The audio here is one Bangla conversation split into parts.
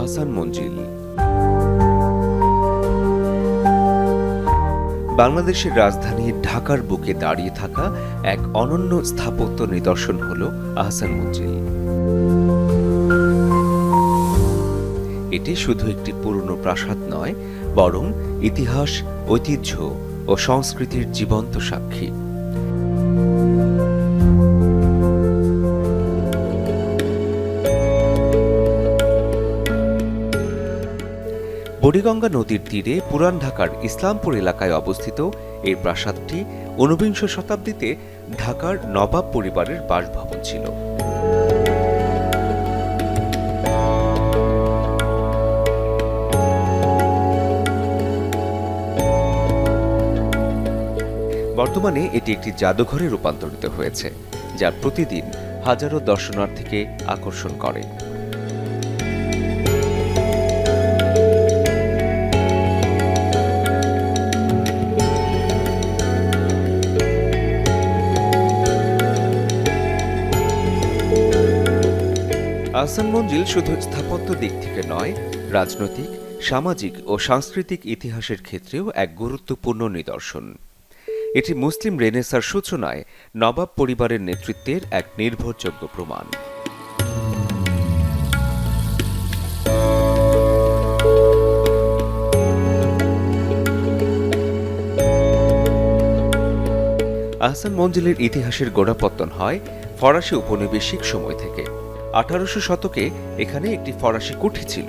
আহসান মঞ্জিল। বাংলাদেশের রাজধানী ঢাকার বুকে দাঁড়িয়ে থাকা এক অনন্য স্থাপত্য নিদর্শন হল আহসান মঞ্জিল। এটি শুধু একটি পুরনো প্রাসাদ নয়, বরং ইতিহাস, ঐতিহ্য ও সংস্কৃতির জীবন্ত সাক্ষী। বুড়িগঙ্গা নদীর তীরে পুরান ঢাকার ইসলামপুর এলাকায় অবস্থিত এই প্রাসাদটি ঊনবিংশ শতাব্দীতে ঢাকার নবাব পরিবারের বাসভবন ছিল। বর্তমানে এটি একটি জাদুঘরে রূপান্তরিত হয়েছে, যা প্রতিদিন হাজারো দর্শনার্থীকে আকর্ষণ করে। আহসান মঞ্জিল শুধু স্থাপত্য দিক থেকে নয়, রাজনৈতিক, সামাজিক ও সাংস্কৃতিক ইতিহাসের ক্ষেত্রেও এক গুরুত্বপূর্ণ নিদর্শন। এটি মুসলিম রেনেসার সূচনায় নবাব পরিবারের নেতৃত্বের এক নির্ভরযোগ্য প্রমাণ। আহসান মঞ্জিলের ইতিহাসের গোড়াপত্তন হয় ফরাসি উপনিবেশিক সময় থেকে। 1800 শতকে এখানে একটি ফরাসি কুঠি ছিল,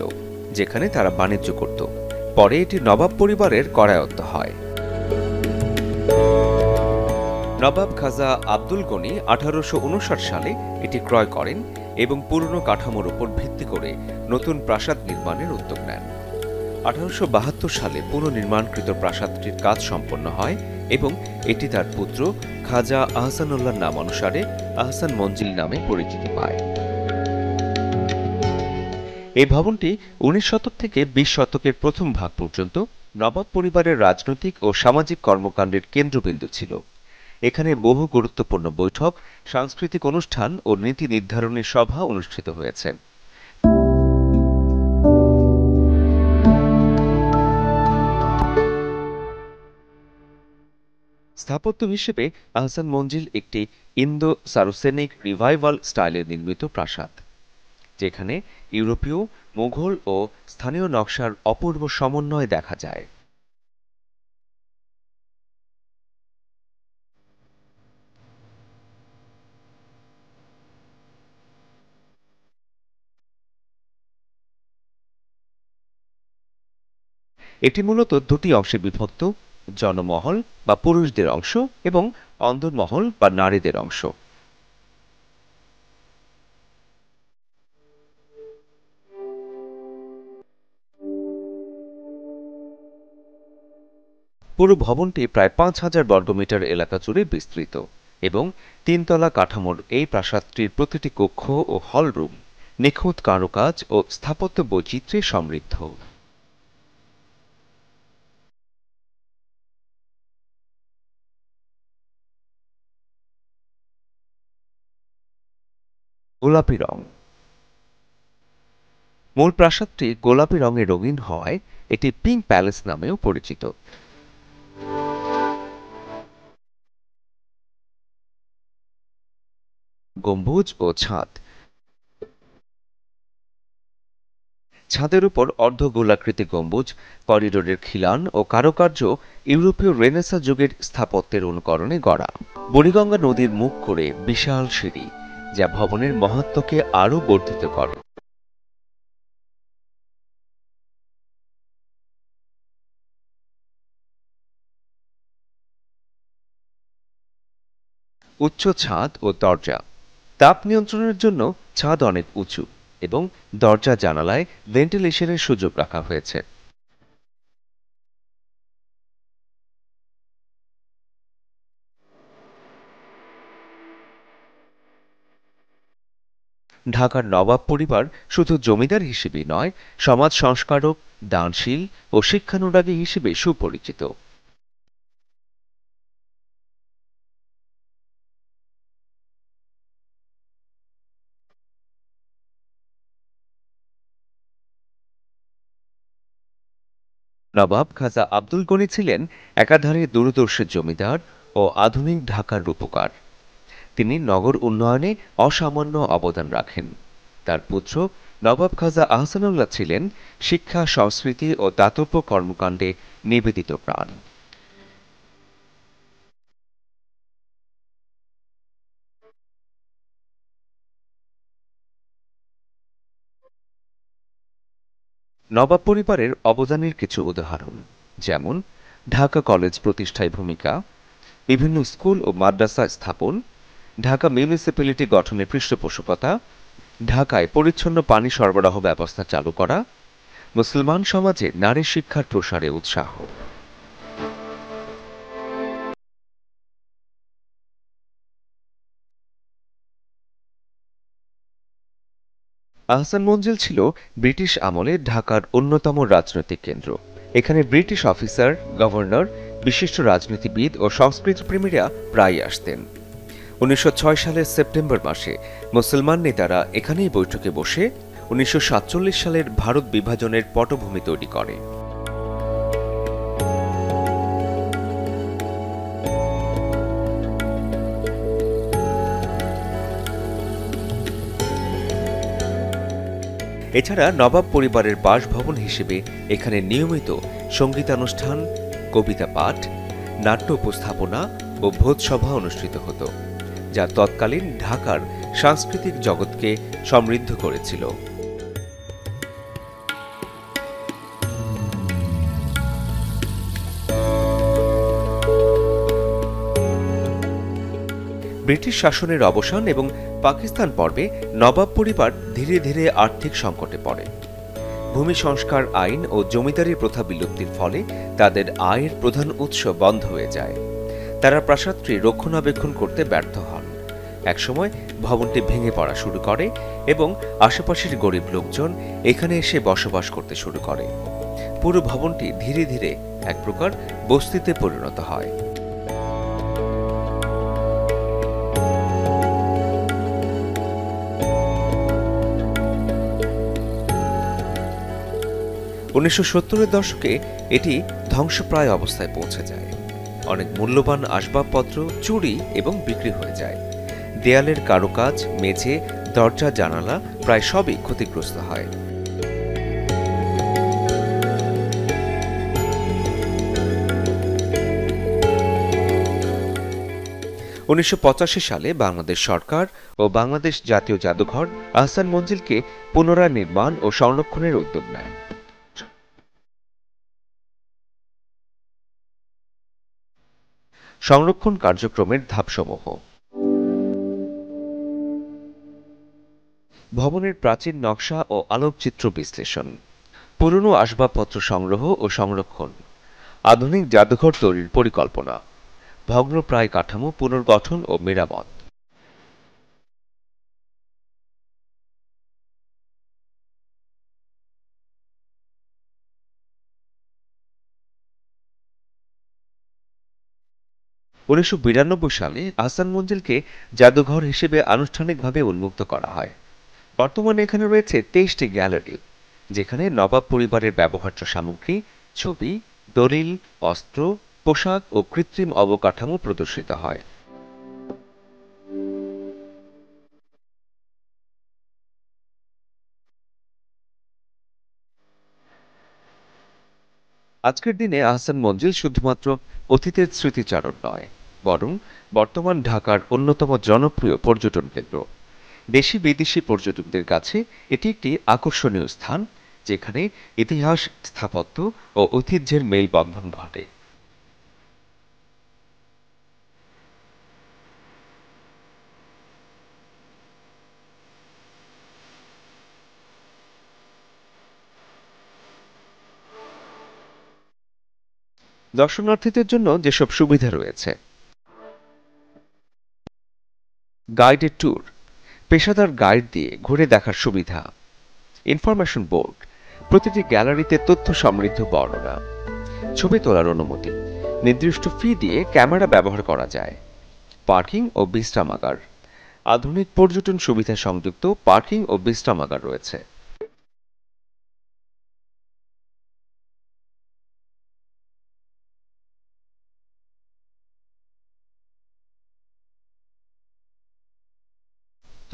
যেখানে তারা বাণিজ্য করত। পরে এটি নবাব পরিবারের করায়ত্ত হয়। নবাব খাজা আব্দুল গনি 1859 সালে এটি ক্রয় করেন এবং পুরনো কাঠামোর উপর ভিত্তি করে নতুন প্রাসাদ নির্মাণের উদ্যোগ নেন। 1872 সালে পুনর্নির্মাণকৃত প্রাসাদটির কাজ সম্পন্ন হয় এবং এটি তার পুত্র খাজা আহসানুল্লাহর নাম অনুসারে আহসান মঞ্জিল নামে পরিচিতি পায়। এই ভবনটি 19 শতক থেকে 20 শতকের প্রথম ভাগ পর্যন্ত নবাব পরিবারের রাজনৈতিক ও সামাজিক কর্মকাণ্ডের কেন্দ্রবিন্দু ছিল। এখানে বহু গুরুত্বপূর্ণ বৈঠক, সাংস্কৃতিক অনুষ্ঠান ও নীতি নির্ধারণী সভা অনুষ্ঠিত হয়েছে। স্থাপত্য হিসেবে আহসান মঞ্জিল একটি ইন্দো সারোসেনিক রিভাইভাল স্টাইলে নির্মিত প্রাসাদ, যেখানে ইউরোপীয়, মুঘল ও স্থানীয় নকশার অপূর্ব সমন্বয় দেখা যায়। এটি মূলত দুটি অংশে বিভক্ত: জনমহল বা পুরুষদের অংশ এবং অন্দরমহল বা নারীদের অংশ। পুরো ভবনটি প্রায় 5000 বর্গমিটার এলাকা জুড়ে বিস্তৃত এবং তিনতলা কাঠামোর এই প্রাসাদটির প্রতিটি কক্ষ ও হলরুম নিখুঁত কারুকাজ ও স্থাপত্য বৈচিত্র্যে সমৃদ্ধ। গোলাপি রং। মূল প্রাসাদটি গোলাপি রঙে রঙিন হওয়ায় এটি পিঙ্ক প্যালেস নামেও পরিচিত। গম্বুজ ও ছাদ। ছাদের উপর অর্ধগোলাকৃতি গম্বুজ, করিডোরের খিলান ও কারুকার্য ইউরোপীয় রেনেসাঁ যুগের স্থাপত্যের অনুকরণে গড়া। বুড়িগঙ্গা নদীর মুখ করে বিশাল সিঁড়ি, যা ভবনের মাহাত্ম্যকে আরও বর্ধিত করে। উচ্চ ছাদ ও দরজা। তাপ নিয়ন্ত্রণের জন্য ছাদ অনেক উঁচু এবং দরজা জানালায় ভেন্টিলেশনের সুযোগ রাখা হয়েছে। ঢাকার নবাব পরিবার শুধু জমিদার হিসেবেই নয়, সমাজ সংস্কারক, দানশীল ও শিক্ষানুরাগী হিসেবে সুপরিচিত। নবাব খাজা আব্দুল গনি ছিলেন একাধারে দূরদর্শী জমিদার ও আধুনিক ঢাকার রূপকার। তিনি নগর উন্নয়নে অসামান্য অবদান রাখেন। তার পুত্র নবাব খাজা আহসানুল্লাহ ছিলেন শিক্ষা, সংস্কৃতি ও দাতব্য কর্মকাণ্ডে নিবেদিত প্রাণ। নবাব পরিবারের অবদানের কিছু উদাহরণ যেমন ঢাকা কলেজ প্রতিষ্ঠায় ভূমিকা, বিভিন্ন স্কুল ও মাদ্রাসা স্থাপন, ঢাকা মিউনিসিপ্যালিটি গঠনে পৃষ্ঠপোষকতা, ঢাকায় পরিচ্ছন্ন পানি সরবরাহ ব্যবস্থা চালু করা, মুসলমান সমাজে নারী শিক্ষার প্রসারে উৎসাহ। আহসান মঞ্জিল ছিল ব্রিটিশ আমলে ঢাকার অন্যতম রাজনৈতিক কেন্দ্র। এখানে ব্রিটিশ অফিসার, গভর্নর, বিশিষ্ট রাজনীতিবিদ ও সংস্কৃতিপ্রেমীরা প্রায়ই আসতেন। ১৯০৬ সালের সেপ্টেম্বর মাসে মুসলমান নেতারা এখানেই বৈঠকে বসে ১৯৪৭ সালের ভারত বিভাজনের পটভূমি তৈরি করে। এছাড়া নবাব পরিবারের বাসভবন হিসেবে এখানে নিয়মিত সঙ্গীতানুষ্ঠান, কবিতা পাঠ, নাট্য উপস্থাপনা ও ভোজসভা অনুষ্ঠিত হতো, যা তৎকালীন ঢাকার সাংস্কৃতিক জগৎকে সমৃদ্ধ করেছিল। ব্রিটিশ শাসনের অবসান এবং পাকিস্তান পর্বে নবাব পরিবার ধীরে ধীরে আর্থিক সংকটে পড়ে। ভূমি সংস্কার আইন ও জমিদারি প্রথা বিলুপ্তির ফলে তাদের আয়ের প্রধান উৎস বন্ধ হয়ে যায়। তারা প্রাসাদটি রক্ষণাবেক্ষণ করতে ব্যর্থ হন। একসময় ভবনটি ভেঙে পড়া শুরু করে এবং আশেপাশের গরিব লোকজন এখানে এসে বসবাস করতে শুরু করে। পুরো ভবনটি ধীরে ধীরে এক প্রকার বস্তিতে পরিণত হয়। ১৯৭০-এর দশকে এটি ধ্বংসপ্রায় অবস্থায় পৌঁছে যায়। অনেক মূল্যবান আসবাবপত্র চুরি এবং বিক্রি হয়ে যায়। দেয়ালের কারুকাজ, মেঝে, দরজা, জানালা প্রায় সবই ক্ষতিগ্রস্ত হয়। ১৯৮৫ সালে বাংলাদেশ সরকার ও বাংলাদেশ জাতীয় জাদুঘর আহসান মঞ্জিলকে পুনরায় নির্মাণ ও সংরক্ষণের উদ্যোগ নেয়। সংরক্ষণ কার্যক্রমের ধাপসমূহ: ভবনের প্রাচীন নকশা ও আলোকচিত্র বিশ্লেষণ, পুরনো আসবাবপত্র সংগ্রহ ও সংরক্ষণ, আধুনিক জাদুঘর তৈরির পরিকল্পনা, ভগ্নপ্রায় কাঠামো পুনর্গঠন ও মেরামত। উনিশশো ৯২ সালে আহসান মঞ্জিলকে জাদুঘর হিসেবে আনুষ্ঠানিকভাবে উন্মুক্ত করা হয়। বর্তমানে এখানে রয়েছে ২৩টি গ্যালারি, যেখানে নবাব পরিবারের ব্যবহার্য সামগ্রী, ছবি, দলিল, অস্ত্র, পোশাক ও কৃত্রিম অবকাঠামো প্রদর্শিত হয়। আজকের দিনে আহসান মঞ্জিল শুধুমাত্র অতীতের স্মৃতিচারণ নয়, বরং বর্তমান ঢাকার অন্যতম জনপ্রিয় পর্যটন কেন্দ্র। দেশি বিদেশি পর্যটকদের কাছে এটি একটি আকর্ষণীয় স্থান, যেখানে ইতিহাস, স্থাপত্য ও ঐতিহ্যের মেলবন্ধন ঘটে। দর্শনার্থীদের জন্য যেসব সুবিধা রয়েছে: গাইডেড ট্যুর, পেশাদার গাইড দিয়ে ঘুরে দেখার সুবিধা, ইনফরমেশন বোর্ড, প্রতিটি গ্যালারিতে তথ্য সমৃদ্ধ বর্ণনা, ছবি তোলার অনুমতি, নির্দিষ্ট ফি দিয়ে ক্যামেরা ব্যবহার করা যায়, পার্কিং ও বিশ্রামাগার, আধুনিক পর্যটন সুবিধা সংযুক্ত পার্কিং ও বিশ্রামাগার রয়েছে।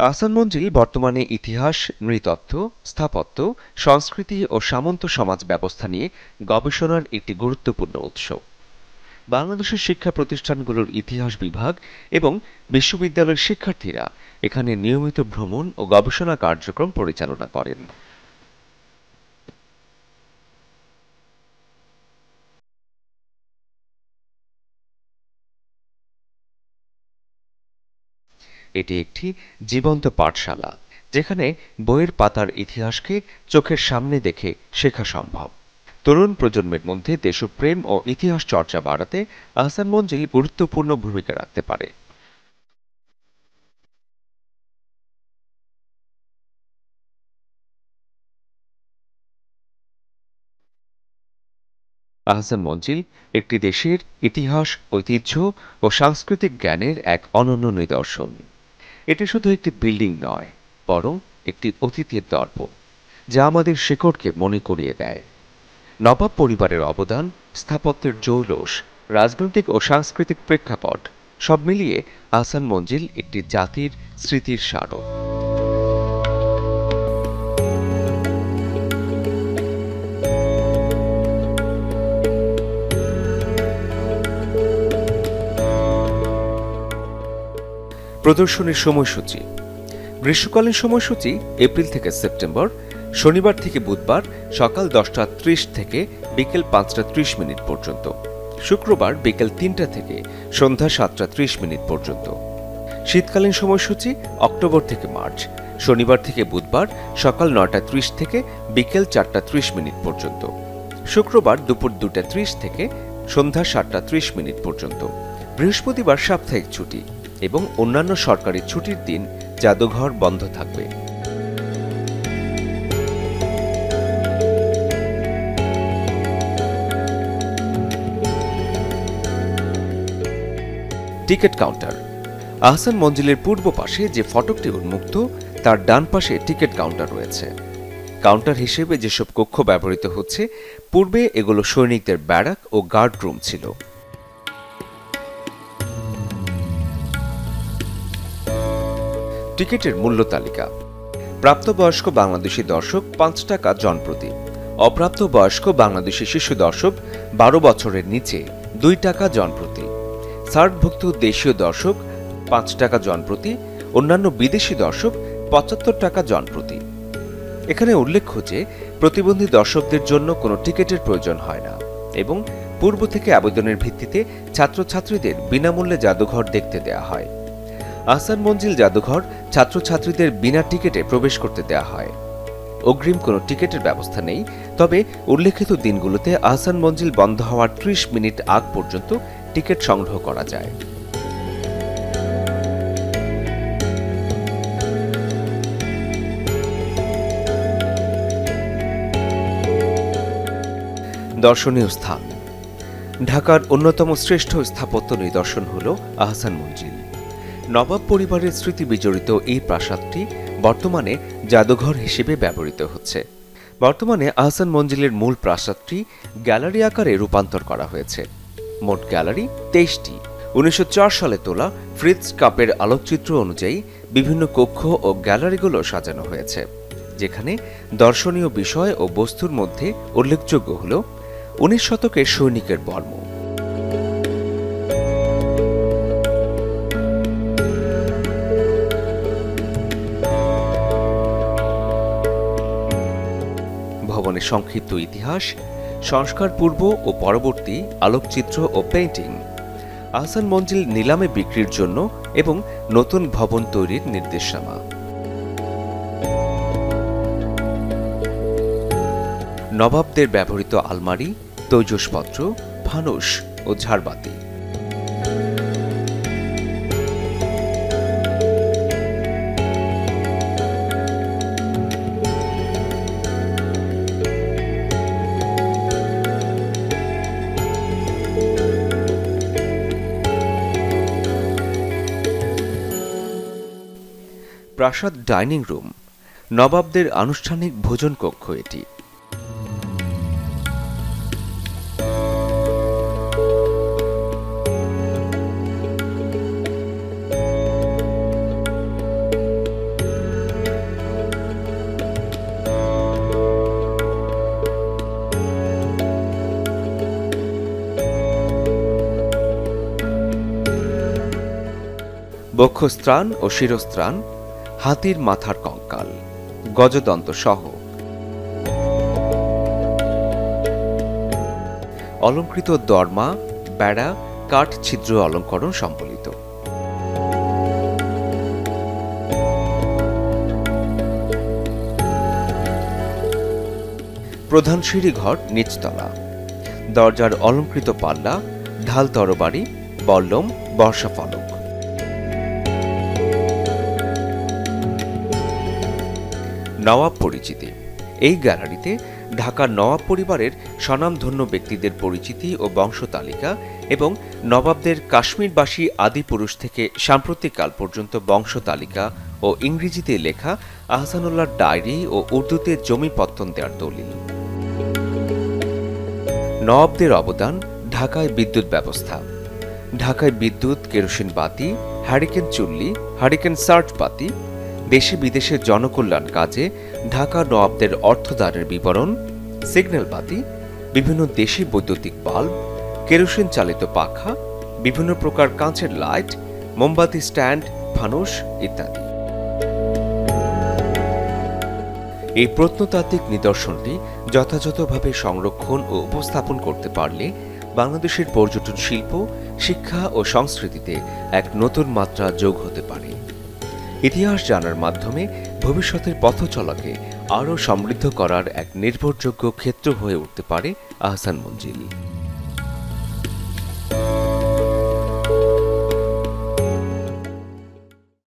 আহসান মঞ্জিল বর্তমানে ইতিহাস, নৃতত্ত্ব, স্থাপত্য, সংস্কৃতি ও সামন্ত সমাজ ব্যবস্থা নিয়ে গবেষণার একটি গুরুত্বপূর্ণ উৎস। বাংলাদেশের শিক্ষা প্রতিষ্ঠানগুলোর ইতিহাস বিভাগ এবং বিশ্ববিদ্যালয়ের শিক্ষার্থীরা এখানে নিয়মিত ভ্রমণ ও গবেষণা কার্যক্রম পরিচালনা করেন। এটি একটি জীবন্ত পাঠশালা, যেখানে বইয়ের পাতার ইতিহাসকে চোখের সামনে দেখে শেখা সম্ভব। তরুণ প্রজন্মের মধ্যে দেশপ্রেম ও ইতিহাস চর্চা বাড়াতে আহসান মঞ্জিল গুরুত্বপূর্ণ ভূমিকা রাখতে পারে। আহসান মঞ্জিল একটি দেশের ইতিহাস, ঐতিহ্য ও সাংস্কৃতিক জ্ঞানের এক অনন্য নিদর্শন। এটি শুধু একটি বিল্ডিং নয়, বরং একটি অতীতের দর্পণ, যা আমাদের শেকড়কে মনে করিয়ে দেয়। নবাব পরিবারের অবদান, স্থাপত্যের জৌলস, রাজনৈতিক ও সাংস্কৃতিক প্রেক্ষাপট সব মিলিয়ে আহসান মঞ্জিল একটি জাতির স্মৃতির স্মারক। প্রদর্শনীর সময়সূচি। গ্রীষ্মকালীন সময়সূচি এপ্রিল থেকে সেপ্টেম্বর, শনিবার থেকে বুধবার সকাল 10:30 থেকে বিকেল 5:30 পর্যন্ত, শুক্রবার বিকেল 3টা থেকে সন্ধ্যা 7:30 পর্যন্ত। শীতকালীন সময়সূচি অক্টোবর থেকে মার্চ, শনিবার থেকে বুধবার সকাল 9:30 থেকে বিকেল 4:30 পর্যন্ত, শুক্রবার দুপুর 2:30 থেকে সন্ধ্যা 7:30 পর্যন্ত। বৃহস্পতিবার সাপ্তাহিক ছুটি এবং অন্যান্য সরকারি ছুটির দিন জাদুঘর বন্ধ থাকবে। Ticket counter. আহসান মঞ্জিলের পূর্ব পাশে যে ফটকটি উন্মুক্ত, তার ডান পাশে টিকিট কাউন্টার রয়েছে। কাউন্টার হিসেবে যেসব কক্ষ ব্যবহৃত হচ্ছে, পূর্বে এগুলো সৈনিকদের ব্যারাক ও গার্ড রুম ছিল। টিকিটের মূল্য তালিকা। প্রাপ্তবয়স্ক বাংলাদেশি দর্শক 5 টাকা জনপ্রতি, অপ্রাপ্তবয়স্ক বাংলাদেশি শিশু দর্শক 12 বছরের নিচে 2 টাকা জনপ্রতি, সার্কভুক্ত দেশীয় দর্শক 5 টাকা জনপ্রতি, অন্যান্য বিদেশি দর্শক 75 টাকা জনপ্রতি। এখানে উল্লেখ্য যে প্রতিবন্ধী দর্শকদের জন্য কোনো টিকিটের প্রয়োজন হয় না এবং পূর্ব থেকে আবেদনের ভিত্তিতে ছাত্রছাত্রীদের বিনামূল্যে জাদুঘর দেখতে দেয়া হয়। আহসান মঞ্জিল জাদুঘর ছাত্রছাত্রীদের বিনা টিকিটে প্রবেশ করতে দেয়া হয়। অগ্রিম কোনো টিকিটের ব্যবস্থা নেই, তবে উল্লেখিত দিনগুলোতে আহসান মঞ্জিল বন্ধ হওয়ার 30 মিনিট আগ পর্যন্ত টিকিট সংগ্রহ করা যায়। দর্শনীয় স্থান। ঢাকার অন্যতম শ্রেষ্ঠ স্থাপত্য নিদর্শন হল আহসান মঞ্জিল। নবাব পরিবারের স্মৃতি বিজড়িত এই প্রাসাদটি বর্তমানে জাদুঘর হিসেবে ব্যবহৃত হচ্ছে। বর্তমানে আহসান মঞ্জিলের মূল প্রাসাদটি গ্যালারি আকারে রূপান্তর করা হয়েছে। মোট গ্যালারি 23টি। 1904 সালে তোলা ফ্রিটজ কাপের আলোকচিত্র অনুযায়ী বিভিন্ন কক্ষ ও গ্যালারিগুলো সাজানো হয়েছে, যেখানে দর্শনীয় বিষয় ও বস্তুর মধ্যে উল্লেখযোগ্য হল 19 শতকের সৈনিকের বর্ম, ভবনের সংক্ষিপ্ত ইতিহাস, সংস্কার পূর্ব ও পরবর্তী আলোকচিত্র ও পেইন্টিং, আহসান মঞ্জিল নিলামে বিক্রির জন্য এবং নতুন ভবন তৈরির নির্দেশনামা। নবাবদের ব্যবহৃত আলমারি, তৈজসপত্র, ফানুস ও ঝাড়বাতি। প্রাসাদ ডাইনিং রুম, নবাবদের আনুষ্ঠানিক ভোজন কক্ষ এটি। বক্ষস্ত্রাণ ও শিরস্ত্রাণ, হাতির মাথার কঙ্কাল, গজদন্ত সহ অলঙ্কৃত দরমা, বেড়া, কাঠ ছিদ্র অলঙ্করণ সম্বলিত। প্রধান সিঁড়িঘর নিচতলা, দরজার অলঙ্কৃত পাল্লা, ঢাল তরবারি, বল্লম, বর্ষাফলক। নওয়াব পরিচিতি। এই গ্যালারিতে ঢাকার নওয়াব পরিবারের স্বনামধন্য ব্যক্তিদের পরিচিতি ও বংশতালিকা এবং নবাবদের কাশ্মীরবাসী আদিপুরুষ থেকে সাম্প্রতিককাল পর্যন্ত বংশতালিকা ও ইংরেজিতে লেখা আহসানুল্লাহর ডায়েরি ও উর্দুতে জমি পত্তন দেওয়ার দলিল। নওয়াবদের অবদান। ঢাকায় বিদ্যুৎ ব্যবস্থা। ঢাকায় বিদ্যুৎ, কেরোসিন বাতি, হ্যারিকেন চুল্লি, হ্যারিকেন সার্চ বাতি, দেশে বিদেশে জনকল্যাণ কাজে ঢাকা নওয়াবদের অর্থদানের বিবরণ, সিগন্যাল বাতি, বিভিন্ন দেশি বৈদ্যুতিক বাল্ব, কেরোসিন চালিত পাখা, বিভিন্ন প্রকার কাঁচের লাইট, মোমবাতি স্ট্যান্ড, ফানুস ইত্যাদি। এই প্রত্নতাত্ত্বিক নিদর্শনটি যথাযথভাবে সংরক্ষণ ও উপস্থাপন করতে পারলে বাংলাদেশের পর্যটন শিল্প, শিক্ষা ও সংস্কৃতিতে এক নতুন মাত্রা যোগ হতে পারে। ইতিহাস জানার মাধ্যমে ভবিষ্যতের পথ চলাকে আরও সমৃদ্ধ করার এক নির্ভরযোগ্য ক্ষেত্র হয়ে উঠতে পারে আহসান মঞ্জিল।